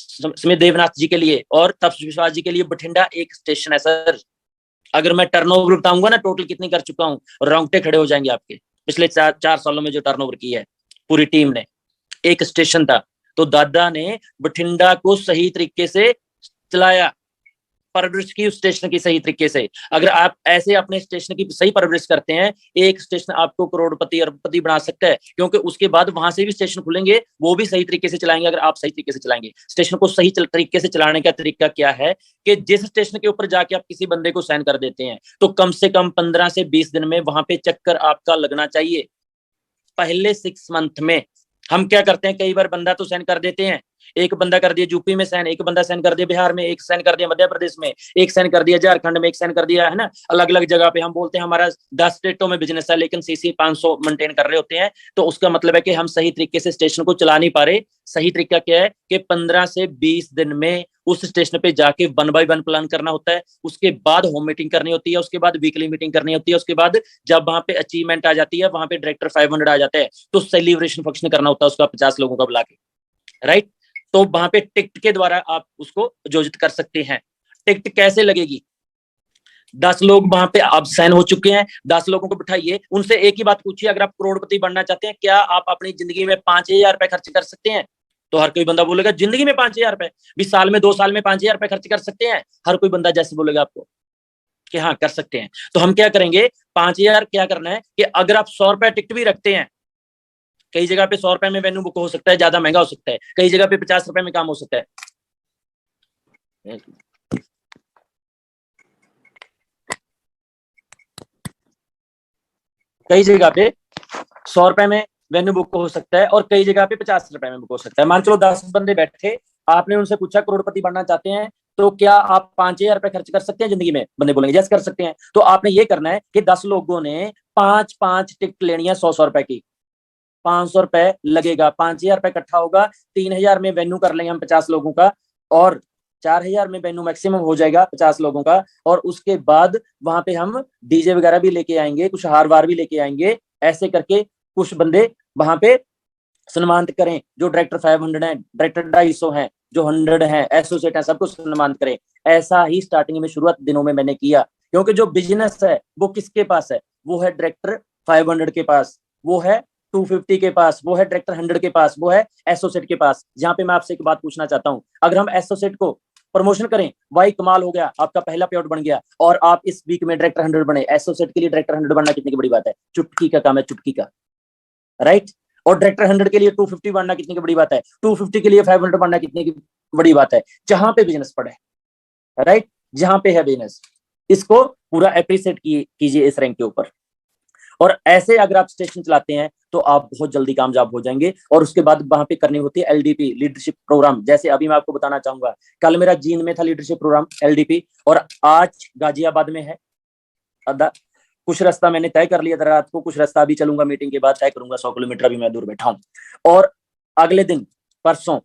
स्मित देवनाथ जी के लिए, और तपस विश्वास जी के लिए बठिंडा एक स्टेशन है सर। अगर मैं टर्नओवर बताऊंगा ना टोटल कितनी कर चुका हूँ, रोंगटे खड़े हो जाएंगे आपके। पिछले 4 सालों में जो टर्नओवर की है पूरी टीम ने, एक स्टेशन था। तो दादा ने बठिंडा को सही तरीके से चलाया, परवरिश की उस स्टेशन की सही तरीके से। अगर आप ऐसे अपने स्टेशन की सही परवरिश करते हैं, एक स्टेशन आपको करोड़पति अरबपति बना सकता है, क्योंकि उसके बाद वहां से भी स्टेशन खुलेंगे, वो भी सही तरीके से चलाएंगे अगर आप सही तरीके से चलाएंगे। स्टेशन को सही तरीके से चलाने का तरीका क्या है कि जिस स्टेशन के ऊपर जाके आप किसी बंदे को साइन कर देते हैं, तो कम से कम 15 से 20 दिन में वहां पे चक्कर आपका लगना चाहिए। पहले 6 मंथ में हम क्या करते हैं, कई बार बंदा तो साइन कर देते हैं, एक बंदा कर दिया यूपी में साइन, एक बंदा साइन कर दिया बिहार में, एक साइन कर दिया मध्य प्रदेश में, एक साइन कर दिया झारखंड में, एक साइन कर दिया, है ना, अलग अलग जगह पे। हम बोलते हैं हमारा 10 स्टेटों में बिजनेस है, लेकिन सीसी 500 मेंटेन कर रहे होते हैं। तो उसका मतलब है कि हम सही तरीके से स्टेशन को चला नहीं पा रहे। सही तरीका क्या है कि 15 से 20 दिन में उस स्टेशन पे जाके 1 बाय 1 प्लान करना होता है। उसके बाद होम मीटिंग करनी होती है, उसके बाद वीकली मीटिंग करनी होती है, उसके बाद जब वहां पे अचीवमेंट आ जाती है, वहां पे डायरेक्टर 500 आ जाता है, तो सेलिब्रेशन फंक्शन करना होता है उसका 50 लोगों का बुला के, राइट। तो वहां पे टिकट के द्वारा आप उसको आयोजित कर सकते हैं। टिकट कैसे लगेगी? 10 लोग वहां पे आप साइन हो चुके हैं, 10 लोगों को बिठाइए, उनसे एक ही बात पूछिए, अगर आप करोड़पति बनना चाहते हैं, क्या आप अपनी जिंदगी में 5,000 रुपए खर्च कर सकते हैं? तो हर कोई बंदा बोलेगा जिंदगी में 5,000 रुपए, 20 साल में 2 साल में 5,000 रुपए खर्च कर सकते हैं। हर कोई बंदा जैसे बोलेगा आपको कि हाँ कर सकते हैं। तो हम क्या करेंगे, 5,000 क्या करना है कि अगर आप 100 रुपए टिकट भी रखते हैं, कई जगह पे 100 रुपए में वेन्यू बुक हो सकता है, ज्यादा महंगा हो सकता है, कई जगह पे 50 रुपए में काम हो सकता है। कई जगह पे 100 रुपए में वेन्यू बुक हो सकता है और कई जगह पे 50 रुपए में बुक हो सकता है। मान चलो 10 बंदे बैठे, आपने उनसे पूछा करोड़पति बनना चाहते हैं तो क्या आप 5,000 रुपए खर्च कर सकते हैं जिंदगी में? बंदे बोलेंगे यस कर सकते हैं। तो आपने ये करना है कि 10 लोगों ने 5-5 टिकट लेनी है 100-100 रुपए की, 500 रुपए लगेगा, 5,000 रुपए इकट्ठा होगा, 3,000 में वेन्यू कर लेंगे हम 50 लोगों का, और 4,000 में वेन्यू मैक्सिमम हो जाएगा 50 लोगों का। और उसके बाद वहां पे हम डीजे वगैरह भी लेके आएंगे, कुछ हार वार भी लेके आएंगे, ऐसे करके कुछ बंदे वहां पे सम्मानित करें। जो डायरेक्टर 500 है, डायरेक्टर 250 है, जो 100 है, एसोसिएट है, सबको सम्मानित करें। ऐसा ही स्टार्टिंग में शुरुआत दिनों में मैंने किया, क्योंकि जो बिजनेस है वो किसके पास है? वो है डायरेक्टर 500 के पास, वो है 250 के पास, वो है डायरेक्टर 100 के पास, वो है एसोसिएट के पास। जहां पे मैं आपसे एक बात पूछना चाहता हूं, अगर हम एसोसिएट को प्रमोशन करें, भाई कमाल हो गया, आपका पहला पे आउट बन गया और आप इस वीक में डायरेक्टर 100 बने। एसोसिएट के लिए डायरेक्टर 100 बनना कितनी की बड़ी बात है? चुटकी का काम है, चुटकी का, राइट। और डायरेक्टर 100 के लिए 250 बनना कितनी की बड़ी बात है? 250 के लिए 500 बनना कितनी की बड़ी बात है? जहां पे बिजनेस पड़े, राइट, जहां पे है बिजनेस, इसको पूरा अप्रिशिएट कीजिए इस रैंक के ऊपर। और ऐसे अगर आप स्टेशन चलाते हैं तो आप बहुत जल्दी कामयाब हो जाएंगे। और उसके बाद वहां पे करनी होती है एलडीपी, लीडरशिप प्रोग्राम। जैसे अभी मैं आपको बताना चाहूंगा, कल मेरा जींद में था लीडरशिप प्रोग्राम एलडीपी, और आज गाजियाबाद में है। कुछ रास्ता मैंने तय कर लिया था रात को, कुछ रास्ता अभी चलूंगा, मीटिंग के बाद तय करूंगा। 100 किलोमीटर अभी मैं दूर बैठा हूं। और अगले दिन परसों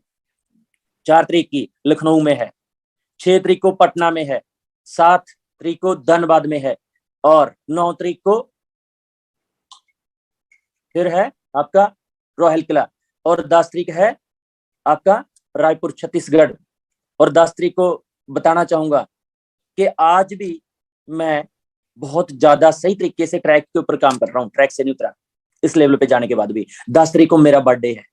4 तारीख की लखनऊ में है, 6 तारीख को पटना में है, 7 तारीख को धनबाद में है, और 9 तारीख को फिर है आपका रोहल किला, और 10 तारीख है आपका रायपुर छत्तीसगढ़। और 10 तारीख को बताना चाहूंगा कि आज भी मैं बहुत ज्यादा सही तरीके से ट्रैक के ऊपर काम कर रहा हूँ, ट्रैक से नहीं उतरा इस लेवल पे जाने के बाद भी। 10 तारीख को मेरा बर्थडे है।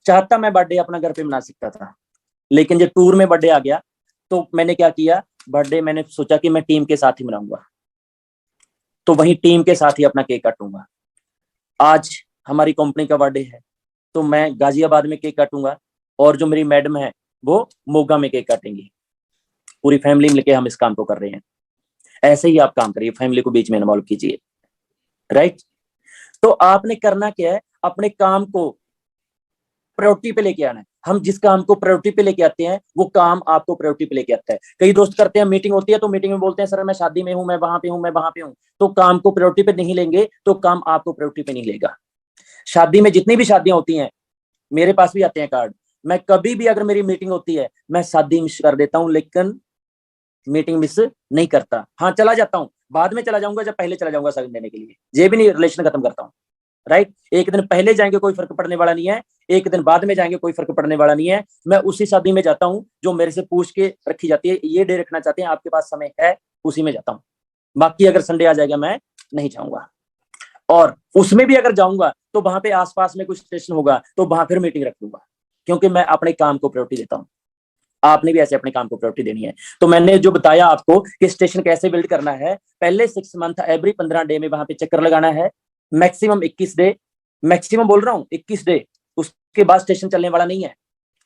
चाहता मैं बर्थडे अपना घर पे मना सकता था, लेकिन जब टूर में बर्थडे आ गया तो मैंने क्या किया, बर्थडे मैंने सोचा कि मैं टीम के साथ ही मनाऊंगा, तो वही टीम के साथ ही अपना केक काटूंगा। आज हमारी कंपनी का बर्थडे है तो मैं गाजियाबाद में केक काटूंगा, और जो मेरी मैडम है वो मोगा में केक काटेंगी। पूरी फैमिली मिलके हम इस काम को कर रहे हैं। ऐसे ही आप काम करिए, फैमिली को बीच में इन्वॉल्व कीजिए, राइट। तो आपने करना क्या है, अपने काम को प्रायोरिटी पे लेके आना है। हम जिस काम को प्रायोरिटी पे लेके आते हैं वो काम आपको प्रायोरिटी पे लेके आता है। कई दोस्त करते हैं, मीटिंग होती है तो मीटिंग में बोलते हैं सर मैं शादी में हूं, मैं वहां पे हूं, मैं वहां पे हूं। तो काम को प्रायोरिटी पे नहीं लेंगे तो काम आपको प्रायोरिटी पे नहीं लेगा। शादी में जितनी भी शादियां होती हैं, मेरे पास भी आते हैं कार्ड, मैं कभी भी अगर मेरी मीटिंग होती है मैं शादी मिस कर देता हूं, लेकिन मीटिंग मिस नहीं करता। हाँ चला जाता हूँ, बाद में चला जाऊंगा जब पहले चला जाऊंगा शगन देने के लिए, ये भी नहीं रिलेशन खत्म करता हूँ, राइट। एक दिन पहले जाएंगे कोई फर्क पड़ने वाला नहीं है, एक दिन बाद में जाएंगे कोई फर्क पड़ने वाला नहीं है। मैं उसी शादी में जाता हूँ जो मेरे से पूछ के रखी जाती है, ये डे रखना चाहते हैं आपके पास समय है, उसी में जाता हूँ। बाकी अगर संडे आ जाएगा मैं नहीं जाऊंगा। और उसमें भी अगर जाऊंगा तो वहां पे आसपास में कुछ स्टेशन होगा तो वहां फिर मीटिंग रख दूंगा, क्योंकि मैं अपने काम को प्रायोरिटी देता हूँ। आपने भी ऐसे अपने काम को प्रायोरिटी देनी है। तो मैंने जो बताया आपको कि स्टेशन कैसे बिल्ड करना है, पहले 6 मंथ एवरी 15 डे में वहां पे चक्कर लगाना है, मैक्सिमम 21 डे, मैक्सिमम बोल रहा हूँ 21 डे। उसके बाद स्टेशन चलने वाला नहीं है।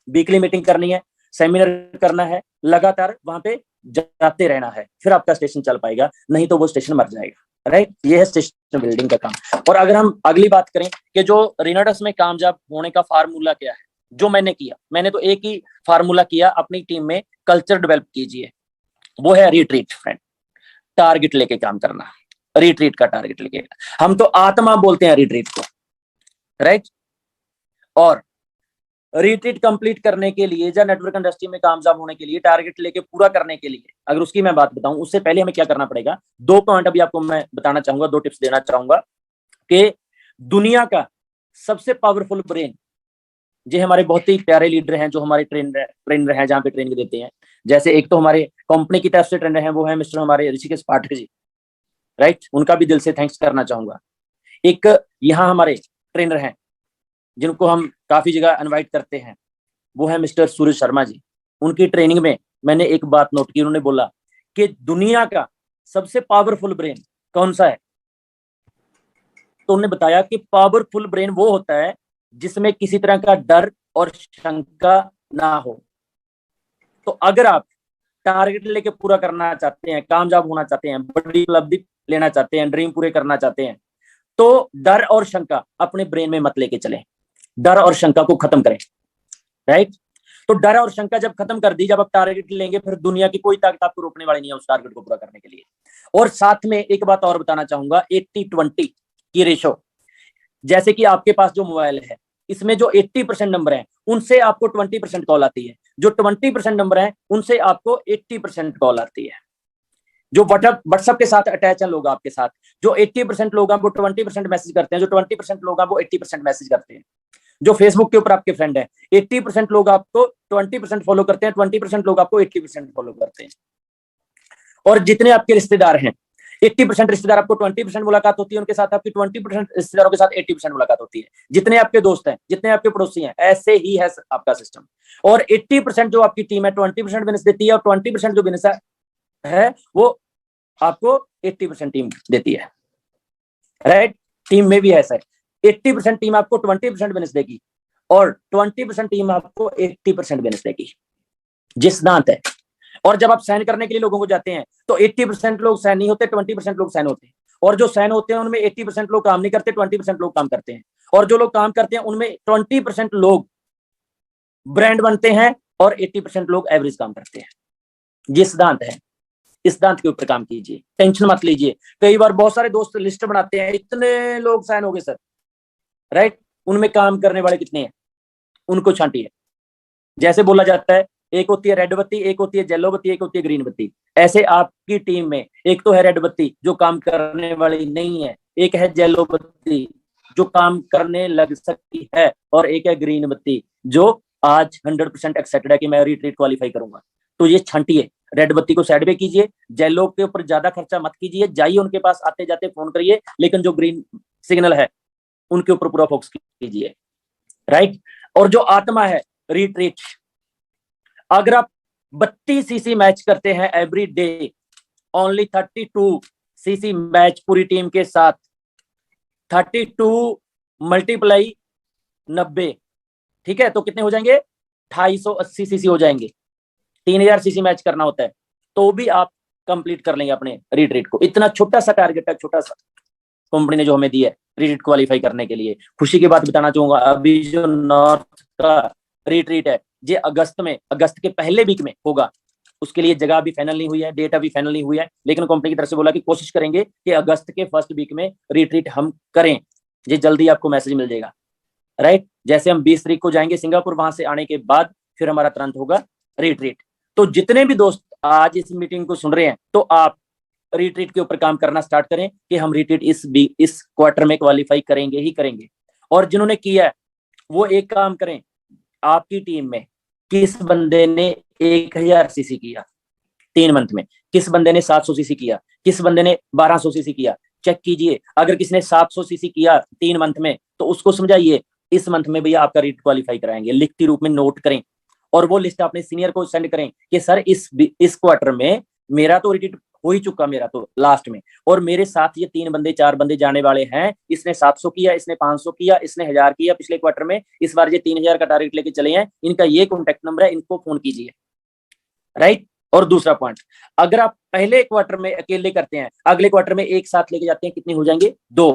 वीकली मीटिंग करनी है, सेमिनार करना है, लगातार वहां पे जाते रहना है, फिर आपका स्टेशन चल पाएगा, नहीं तो वो स्टेशन मर जाएगा, राइट। ये है स्टेशन बिल्डिंग का काम। और अगर हम अगली बात करें कि जो रेनाडस में कामयाब होने का फार्मूला क्या है, जो मैंने किया, मैंने तो एक ही फार्मूला किया अपनी टीम में, कल्चर डेवलप कीजिए, वो है रिट्रीट फ्रेंड। टारगेट लेके काम करना, रिट्रीट का टारगेट लेके, हम तो आत्मा बोलते हैं रिट्रीट को, राइट। और रिट्रीट कंप्लीट करने के लिए या नेटवर्क इंडस्ट्री में कामयाब होने के लिए, टारगेट लेके पूरा करने के लिए, अगर उसकी मैं बात बताऊं उससे पहले हमें क्या करना पड़ेगा, 2 पॉइंट अभी आपको मैं बताना चाहूंगा, 2 टिप्स देना चाहूंगा कि दुनिया का सबसे पावरफुल ब्रेन, जो हमारे बहुत ही प्यारे लीडर हैं, जो हमारे ट्रेनर हैं, जहाँ पे ट्रेनिंग देते हैं, जैसे एक तो हमारे कंपनी की तरफ से ट्रेनर हैं, वो है मिस्टर हमारे ऋषिकेश पाठक जी, राइट, उनका भी दिल से थैंक्स करना चाहूंगा। एक यहाँ हमारे ट्रेनर हैं जिनको हम काफी जगह इनवाइट करते हैं, वो है मिस्टर सूरज शर्मा जी। उनकी ट्रेनिंग में मैंने एक बात नोट की, उन्होंने बोला कि दुनिया का सबसे पावरफुल ब्रेन कौन सा है, तो उन्होंने बताया कि पावरफुल ब्रेन वो होता है जिसमें किसी तरह का डर और शंका ना हो। तो अगर आप टारगेट लेके पूरा करना चाहते हैं, कामयाब होना चाहते हैं, बड़ी उपलब्धि लेना चाहते हैं, ड्रीम पूरे करना चाहते हैं, तो डर और शंका अपने ब्रेन में मत लेके चले, डर और शंका को खत्म करें, राइट। तो डर और शंका जब खत्म कर दी, जब आप टारगेट लेंगे, फिर दुनिया की कोई ताकत आपको रोकने वाली नहीं है उस टारगेट को पूरा करने के लिए। और साथ में एक बात और बताना चाहूंगा, 80-20 की रेशो। जैसे कि आपके पास जो मोबाइल है, इसमें जो 80% नंबर है उनसे आपको 20% कॉल आती है, जो 20% नंबर है उनसे आपको 80% कॉल आती है। जो व्हाट्सएप के साथ अटैच है लोग आपके साथ, जो 80% लोग हैं वो 20% मैसेज करते हैं, जो 20% लोग हैं वो 80% मैसेज करते हैं। जो फेसबुक के ऊपर आपके फ्रेंड है, 80% लोग आपको 20% फॉलो करते हैं, 20% लोग आपको 80% फॉलो करते हैं। और जितने आपके रिश्तेदार हैं, 80% रिश्तेदार आपको 20% मुलाकात होती है उनके साथ, आपकी 20% रिश्तेदारों के साथ 80% मुलाकात होती है। जितने आपके दोस्त हैं, जितने आपके पड़ोसी हैं, ऐसे ही है आपका सिस्टम। और 80% जो आपकी टीम है 20% बिजनेस देती है, और 20% जो बिजनेस है वो आपको 80% टीम देती है, राइट। टीम में भी ऐसा है, 80% टीम आपको 20% बिजनेस देगी और 20% टीम आपको 80% बिजनेस देगी। जिस सिद्धांत है। और जब आप साइन करने के लिए लोगों को जाते हैं तो 80% लोग साइन नहीं होते, 20% लोग साइन होते हैं। और जो साइन होते हैं उनमें 80% लोग काम नहीं करते, 20% लोग काम करते हैं। और जो लोग काम करते हैं उनमें 20% लोग ब्रांड बनते हैं और 80% लोग एवरेज काम करते हैं। ये सिद्धांत है, इस सिद्धांत के ऊपर काम कीजिए, टेंशन मत लीजिए। कई बार बहुत सारे दोस्त लिस्ट बनाते हैं, इतने लोग साइन हो गए सर, राइट। उनमें काम करने वाले कितने हैं, उनको छांटिए। जैसे बोला जाता है, एक होती है रेड बत्ती, एक होती है येलो बत्ती, एक होती है ग्रीन बत्ती। ऐसे आपकी टीम में एक तो है रेड बत्ती जो काम करने वाली नहीं है, एक है येलो बत्ती जो काम करने लग सकती है, और एक है ग्रीन बत्ती जो आज 100% एक्साइटेड है कि मैं रिट्रीट क्वालिफाई करूंगा। तो ये छांटिए, रेड बत्ती को साइड पे कीजिए, येलो के ऊपर ज्यादा खर्चा मत कीजिए, जाइए उनके पास आते जाते फोन करिए, लेकिन जो ग्रीन सिग्नल है उनके ऊपर पूरा फोकस कीजिए, राइट। और जो आत्मा है रिट्रीट, अगर आप 32 सीसी मैच करते हैं every day, only 32 CC match पूरी टीम के साथ, 32 मल्टीप्लाई 90, ठीक है, तो कितने हो जाएंगे, 280 सीसी हो जाएंगे। 3000 सीसी मैच करना होता है, तो भी आप कंप्लीट कर लेंगे अपने रिट्रीट को। इतना छोटा सा टारगेट है, छोटा सा कंपनी ने जो हमें दिया है रिट्रीट क्वालिफाई करने के लिए। खुशी की बात बताना चाहूंगा, अभी जो नॉर्थ का रिट्रीट है ये अगस्त के पहले वीक में होगा। उसके लिए जगह भी फाइनल नहीं हुई है, डेट अभी फाइनल नहीं हुई है, लेकिन कंपनी की तरफ से बोला कि कोशिश करेंगे कि अगस्त के फर्स्ट वीक में रिट्रीट हम करें। ये जल्दी आपको मैसेज मिल जाएगा, राइट। जैसे हम 20 तारीख को जाएंगे सिंगापुर, वहां से आने के बाद फिर हमारा तुरंत होगा रिट्रीट। तो जितने भी दोस्त आज इस मीटिंग को सुन रहे हैं, तो आप रिट्रीट के ऊपर काम करना स्टार्ट करें कि हम रिट्रीट इस क्वार्टर में क्वालिफाई करेंगे ही करेंगे। और जिन्होंने किया है वो एक काम करें, आपकी टीम में किस बंदे ने 1000 सीसी किया 3 मंथ में, किस बंदे ने 700 सीसी किया, किस बंदे ने 1200 सीसी किया, चेक कीजिए। अगर किसी ने 700 सीसी किया 3 मंथ में, तो उसको समझाइए इस मंथ में भैया आपका रिट क्वालिफाई कराएंगे, लिखती रूप में नोट करें। और वो लिस्ट अपने सीनियर को सेंड करें कि सर इस क्वार्टर में मेरा तो रिट हो ही चुका, मेरा तो लास्ट में, और मेरे साथ ये 3 बंदे 4 बंदे जाने वाले हैं, इसने 700 किया, इसने 500 किया, इसने 1000 किया पिछले क्वार्टर में, इस बार ये 3000 का टारगेट लेके चले हैं, इनका ये कॉन्टेक्ट नंबर है, इनको फोन कीजिए, राइट। और दूसरा पॉइंट, अगर आप पहले क्वार्टर में अकेले करते हैं, अगले क्वार्टर में एक साथ लेके जाते हैं, कितने हो जाएंगे 2,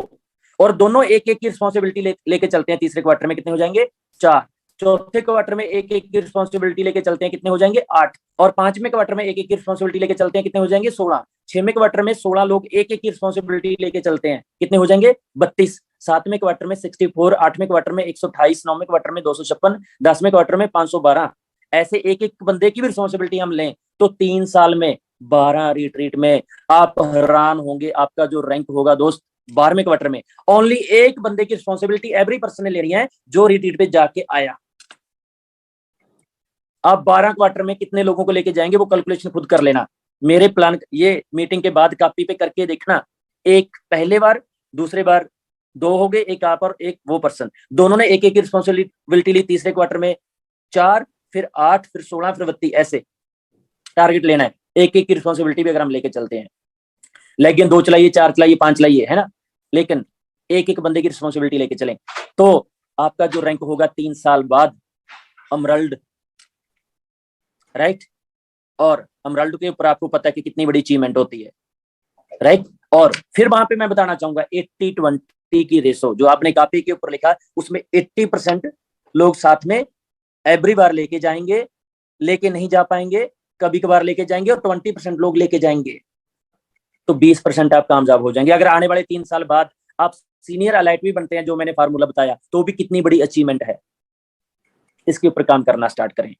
और दोनों एक एक की रिस्पॉन्सिबिलिटी लेके चलते हैं, तीसरे क्वार्टर में कितने हो जाएंगे 4, चौथे क्वार्टर में एक एक की रिस्पॉन्सिबिलिटी लेके चलते हैं, कितने हो जाएंगे 8, और पांचवें क्वार्टर में एक एक की रिस्पॉन्सिबिलिटी लेके चलते हैं, कितने हो जाएंगे 16, छवें क्वार्टर में 16 लोग एक एक की रिस्पॉन्सिबिलिटी लेके चलते हैं, कितने हो जाएंगे 32, सातवें क्वार्टर में 64, आठवें क्वार्टर में 128, नौवें क्वार्टर में 256, 10वें क्वार्टर में 512। ऐसे एक एक बंदे की भी रिस्पॉन्सिबिलिटी हम लें तो 3 साल में 12 रिट्रीट में आप हैरान होंगे, आपका जो रैंक होगा दोस्त 12वें क्वार्टर में ओनली एक बंदे की रिस्पॉन्सिबिलिटी एवरी पर्सन ने लेनी है जो रिट्रीट पे जाके आया। आप 12 क्वार्टर में कितने लोगों को लेके जाएंगे वो कैलकुलेशन खुद कर लेना। मेरे प्लान ये मीटिंग के बाद कॉपी पे करके देखना, एक पहले बार, दूसरे बार 2 हो गए, एक आप और एक वो पर्सन, दोनों ने एक एक की रिस्पॉन्सिबिलिटी ली। तीसरे क्वार्टर में 4, फिर 8, फिर 16, फिर 32, ऐसे टारगेट लेना है। एक एक की रिस्पॉन्सिबिलिटी भी अगर हम लेके चलते हैं, लेकिन 2 चलाइए, 4 चलाइए, 5 चलाइए, है ना, लेकिन एक एक बंदे की रिस्पॉन्सिबिलिटी लेके चलें, तो आपका जो रैंक होगा 3 साल बाद अमरल्ड, राइट। और अमराल्डो के ऊपर आपको पता है कि कितनी बड़ी अचीवमेंट होती है, राइट। और फिर वहां पे मैं बताना चाहूंगा 80-20 की रेशो जो आपने कॉपी के ऊपर लिखा, उसमें 80% लोग साथ में एवरी बार लेके जाएंगे, लेके नहीं जा पाएंगे, कभी कभार लेके जाएंगे, और 20% लोग लेके जाएंगे, तो 20% आप कामयाब हो जाएंगे। अगर आने वाले 3 साल बाद आप सीनियर अलाइट भी बनते हैं, जो मैंने फार्मूला बताया, तो भी कितनी बड़ी अचीवमेंट है। इसके ऊपर काम करना स्टार्ट करें।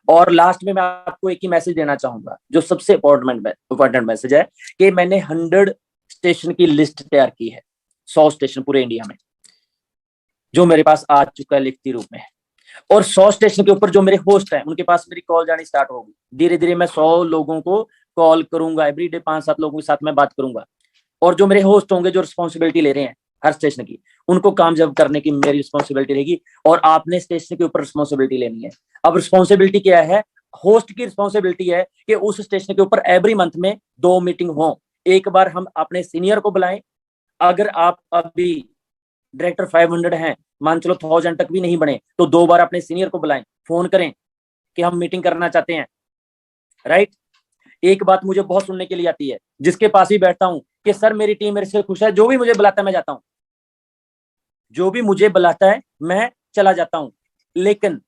और लास्ट में मैं आपको एक ही मैसेज देना चाहूंगा, जो सबसे इंपॉर्टेंट मैसेज है, कि मैंने 100 स्टेशन की लिस्ट तैयार की है, 100 स्टेशन पूरे इंडिया में, जो मेरे पास आ चुका है लिखती रूप में। और 100 स्टेशन के ऊपर जो मेरे होस्ट हैं, उनके पास मेरी कॉल जानी स्टार्ट होगी। धीरे धीरे मैं 100 लोगों को कॉल करूंगा, एवरीडे 5-7 लोगों के साथ मैं बात करूंगा। और जो मेरे होस्ट होंगे, जो रिस्पॉन्सिबिलिटी ले रहे हैं हर स्टेशन की, उनको कामयाब करने की मेरी रिस्पॉन्सिबिलिटी रहेगी। और आपने स्टेशन के ऊपर रिस्पॉन्सिबिलिटी लेनी है। अब रिस्पॉन्सिबिलिटी क्या है? होस्ट की रिस्पॉन्सिबिलिटी है कि उस स्टेशन के ऊपर एवरी मंथ में 2 मीटिंग हो। एक बार हम अपने सीनियर को बुलाएं, अगर आप अभी डायरेक्टर 500 हैं, मान चलो 1000 तक भी नहीं बने, तो 2 बार अपने सीनियर को बुलाएं, फोन करें कि हम मीटिंग करना चाहते हैं, राइट। एक बात मुझे बहुत सुनने के लिए आती है, जिसके पास भी बैठता हूं, कि सर मेरी टीम मेरे से खुश है, जो भी मुझे बुलाता है मैं जाता हूं, जो भी मुझे बुलाता है मैं चला जाता हूं। लेकिन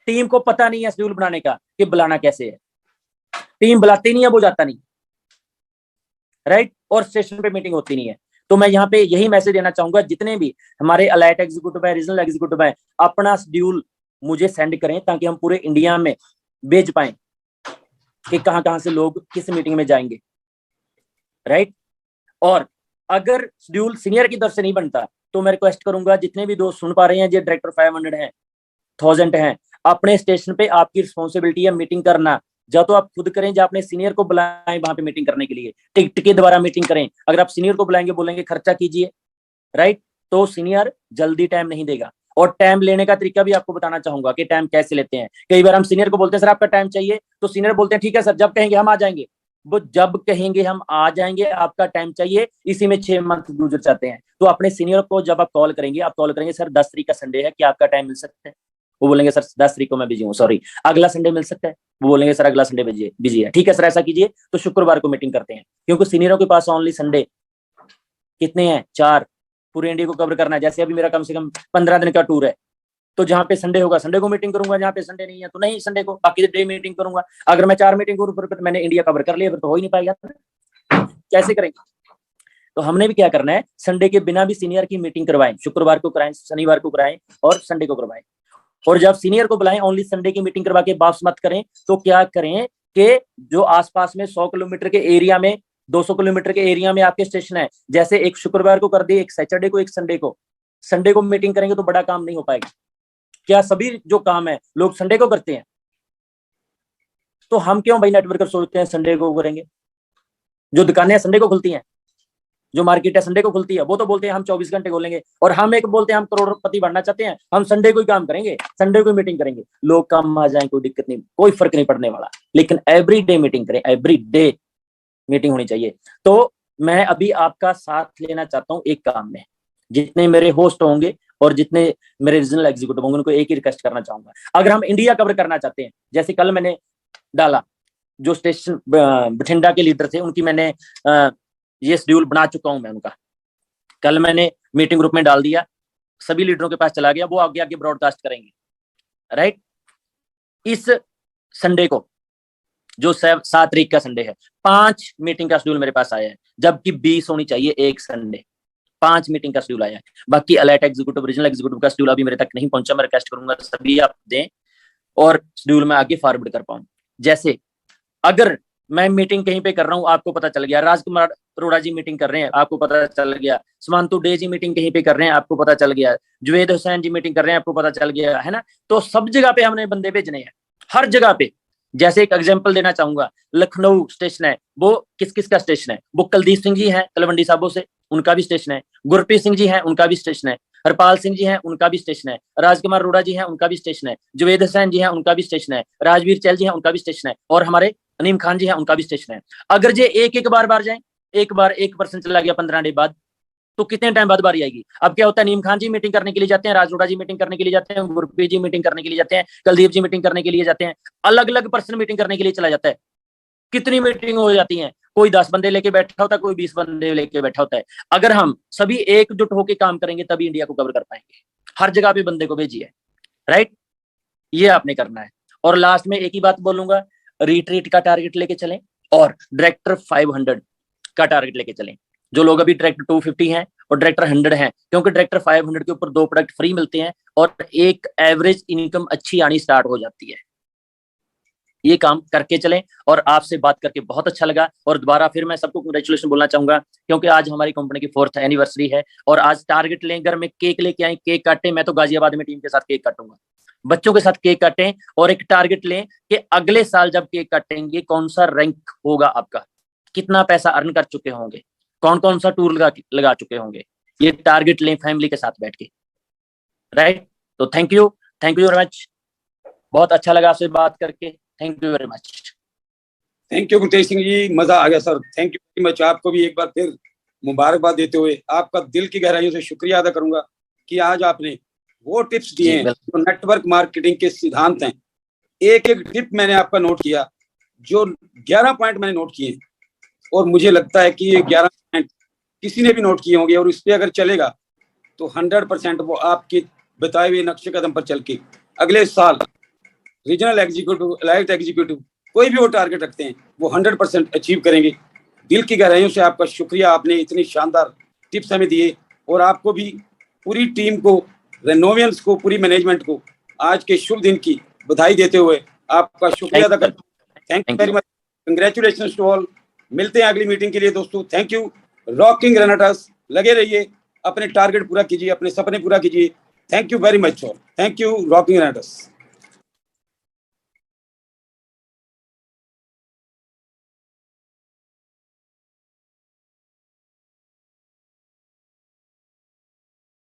टीम को पता नहीं है शेड्यूल बनाने का, कि बुलाना कैसे है। टीम बुलाती नहीं है, वो जाता नहीं, राइट। और स्टेशन पे मीटिंग होती नहीं है। तो मैं यहाँ पे यही मैसेज देना चाहूंगा, जितने भी हमारे अलाइट एग्जीक्यूटिव है, रीजनल एग्जीक्यूटिव है, अपना शेड्यूल मुझे सेंड करें, ताकि हम पूरे इंडिया में भेज पाए कि कहां कहां से लोग किस मीटिंग में जाएंगे, राइट। और अगर शेड्यूल सीनियर की तरफ से नहीं बनता, तो मैं रिक्वेस्ट करूंगा, जितने भी दोस्त सुन पा रहे हैं, जो डायरेक्टर 500 हैं, 1000 हैं, अपने स्टेशन पे आपकी रिस्पॉन्सिबिलिटी है मीटिंग करना। या तो आप खुद करें, या अपने सीनियर को बुलाएं वहां पे मीटिंग करने के लिए, टिकट के द्वारा मीटिंग करें। अगर आप सीनियर को बुलाएंगे, बोलेंगे खर्चा कीजिए, राइट, तो सीनियर जल्दी टाइम नहीं देगा। और टाइम लेने का तरीका भी आपको बताना चाहूंगा कि टाइम कैसे लेते हैं। कई बार हम सीनियर को बोलते हैं सर आपका टाइम चाहिए, तो सीनियर बोलते हैं ठीक है सर, जब कहेंगे हम आ जाएंगे। वो जब कहेंगे हम आ जाएंगे, आपका टाइम चाहिए, इसी में 6 मंथ गुजर जाते हैं। तो अपने सीनियर को जब आप कॉल करेंगे सर 10 तारीख का संडे है, क्या आपका टाइम मिल सकता है? वो बोलेंगे सर 10 तारीख को मैं बिजी हूँ, सॉरी अगला संडे मिल सकता है? वो बोलेंगे सर अगला संडे बिजी है, ठीक है सर ऐसा कीजिए, तो शुक्रवार को मीटिंग करते हैं। क्योंकि सीनियरों के पास ओनली संडे कितने हैं? 4। पूरे इंडिया को कवर करना है। जैसे अभी मेरा कम से कम 15 दिन का टूर है, तो जहाँ पे संडे होगा संडे को मीटिंग करूंगा, जहाँ पे संडे नहीं है तो नहीं संडे को, बाकी डे मीटिंग करूंगा। अगर मैं 4 मीटिंग करूँ, फिर मैंने इंडिया कवर कर लिया, फिर तो हो ही नहीं पाएगा। कैसे करेंगे? तो हमने भी क्या करना है, संडे के बिना भी सीनियर की मीटिंग करवाएं, शुक्रवार को कराएं, शनिवार को कराएं और संडे को करवाएं। और जब सीनियर को बुलाएं, ओनली संडे की मीटिंग करवा के वापस मत करें। तो क्या करें कि जो आसपास में 100 किलोमीटर के एरिया में, 200 किलोमीटर के एरिया में आपके स्टेशन है, जैसे एक शुक्रवार को कर दिए, एक सैटरडे को, एक संडे को मीटिंग करेंगे, तो बड़ा काम नहीं हो पाएगा। क्या सभी जो काम है लोग संडे को करते हैं? तो हम क्यों भाई नेटवर्कर सोचते हैं संडे को करेंगे? जो दुकानें संडे को खुलती हैं, जो मार्केट है संडे को खुलती है, वो तो बोलते हैं हम 24 घंटे खोलेंगे। और हम एक बोलते हैं हम करोड़पति बनना चाहते हैं, हम संडे को ही काम करेंगे, संडे को मीटिंग करेंगे। लोग काम आ जाए, कोई दिक्कत नहीं, कोई फर्क नहीं पड़ने वाला। लेकिन एवरी डे मीटिंग करें, एवरी डे मीटिंग होनी चाहिए। तो मैं अभी आपका साथ लेना चाहता हूँ एक काम में। जितने मेरे होस्ट होंगे और जितने मेरे रीजनल एग्जीक्यूटिव होंगे, उनको एक ही रिक्वेस्ट करना चाहूंगा, अगर हम इंडिया कवर करना चाहते हैं, जैसे कल मैंने डाला, जो स्टेशन बठिंडा के लीडर थे, उनकी मैंने ये शेड्यूल बना चुका हूं मैं उनका। कल मैंने मीटिंग ग्रुप में डाल दिया, सभी लीडरों के पास चला गया, वो आगे आगे ब्रॉडकास्ट करेंगे, राइट। इस संडे को, जो 7 तारीख का संडे है, 5 मीटिंग का शेड्यूल मेरे पास आया है, जबकि 20 होनी चाहिए एक संडे। 5 मीटिंग का शेड्यूल आया है। बाकी अलर्ट एग्जीक्यूटिव, रीजनल एग्जीक्यूटिव का शेड्यूल अभी मेरे तक नहीं पहुंचा। मैं रिक्वेस्ट करूंगा सभी आप दें और शेड्यूल में आगे फॉरवर्ड कर पाऊं। जैसे अगर मैं मीटिंग कहीं पे कर रहा हूं, आपको पता चल गया, राजकुमार अरोड़ा जी मीटिंग कर रहे हैं, आपको पता चल गया, सुमंतु डे जी मीटिंग कहीं पे कर रहे हैं, आपको पता चल गया, जुवेद हुसैन जी मीटिंग कर रहे हैं, आपको पता चल गया, है ना। तो सब जगह पे हमने बंदे भेजने हैं, हर जगह पे। जैसे एक एग्जांपल देना चाहूंगा, लखनऊ स्टेशन है, वो किस किस का स्टेशन है? वो कुलदीप सिंह जी हैं तलवंडी साबो से, उनका भी स्टेशन है। गुरप्रीत सिंह जी हैं, उनका भी स्टेशन है। हरपाल सिंह जी हैं, उनका भी स्टेशन है। राजकुमार अरोड़ा जी हैं, उनका भी स्टेशन है। जुवेद हुसैन जी हैं, उनका भी स्टेशन है। राजवीर चहल जी हैं, उनका भी स्टेशन है। और हमारे अनीम खान जी हैं, उनका भी स्टेशन है। अगर जे एक बार जाए, एक बार 1% चला गया 15 डे बाद, तो कितने टाइम बाद बारी आएगी? अब क्या होता है, नीम खान जी मीटिंग करने के लिए जाते हैं, राज अरोड़ा जी मीटिंग करने के लिए जाते हैं, गुरप्रीत जी मीटिंग करने के लिए जाते हैं, कुलदीप जी मीटिंग करने के लिए जाते हैं, अलग अलग पर्सन मीटिंग करने के लिए चला जाता है। कितनी मीटिंग हो जाती है, कोई 10 बंदे लेके बैठा होता है, कोई 20 बंदे लेके बैठा होता है। अगर हम सभी एकजुट होकर काम करेंगे तभी इंडिया को कवर कर पाएंगे। हर जगह पे बंदे को भेजिए, राइट, ये आपने करना है। और लास्ट में एक ही बात बोलूंगा, रिट्रीट का टारगेट लेके चलें और डायरेक्टर 500 का टारगेट लेके चलें। जो लोग अभी डायरेक्टर 250 हैं और डायरेक्टर 100 हैं, क्योंकि डायरेक्टर 500 के ऊपर 2 प्रोडक्ट फ्री मिलते हैं और एक एवरेज इनकम अच्छी आनी स्टार्ट हो जाती है। ये काम करके चलें। और आपसे बात करके बहुत अच्छा लगा। और दोबारा फिर मैं सबको कंग्रेचुलेशन बोलना चाहूंगा, क्योंकि आज हमारी कंपनी की 4th एनिवर्सरी है। और आज टारगेट लें, घर में केक लेके आए, केक काटें। मैं तो गाजियाबाद में टीम के साथ केक काटूंगा, बच्चों के साथ केक काटें और एक टारगेट लें कि अगले साल जब केक काटेंगे कौन सा रैंक होगा आपका, कितना पैसा अर्न कर चुके होंगे, कौन कौन सा टूर लगा चुके होंगे। ये टारगेट लें फैमिली के साथ बैठ के, राइट। तो थैंक यू वेरी मच, बहुत अच्छा लगा आपसे बात करके। Thank you very much. Thank you Gurtej Singh ji, मजा आ गया sir. Thank you very much. आपको भी एक बार फिर मुबारकबाद देते हुए आपका दिल की गहराइयों से शुक्रिया अदा करूंगा कि आज आपने वो टिप्स दिए हैं जो नेटवर्क मार्केटिंग के सिद्धांत हैं। एक एक टिप मैंने आपका नोट किया, जो 11 पॉइंट मैंने नोट किए, और मुझे लगता है कि ये 11 पॉइंट किसी ने भी नोट किए होंगे और इस पे अगर चलेगा तो 100% वो आपके बताए हुए नक्शे कदम पर चल के अगले साल रीजनल एग्जीक्यूटिव, एलाइट एग्जीक्यूटिव, कोई भी वो टारगेट रखते हैं वो 100% अचीव करेंगे। दिल की गहराइयों से आपका शुक्रिया, आपने इतनी शानदार टिप्स हमें दिए। और आपको भी, पूरी टीम को, रेनोवियंस को, पूरी मैनेजमेंट को आज के शुभ दिन की बधाई देते हुए आपका शुक्रिया अदा करता हूं। Thank you very much, congratulation to all. मिलते हैं अगली मीटिंग के लिए दोस्तों। Thank you. रॉकिंग ग्रेनाडास, लगे रहिए, अपने टारगेट पूरा कीजिए, अपने सपने पूरा कीजिए। Thank you very much all. Thank you rocking ग्रेनाडास।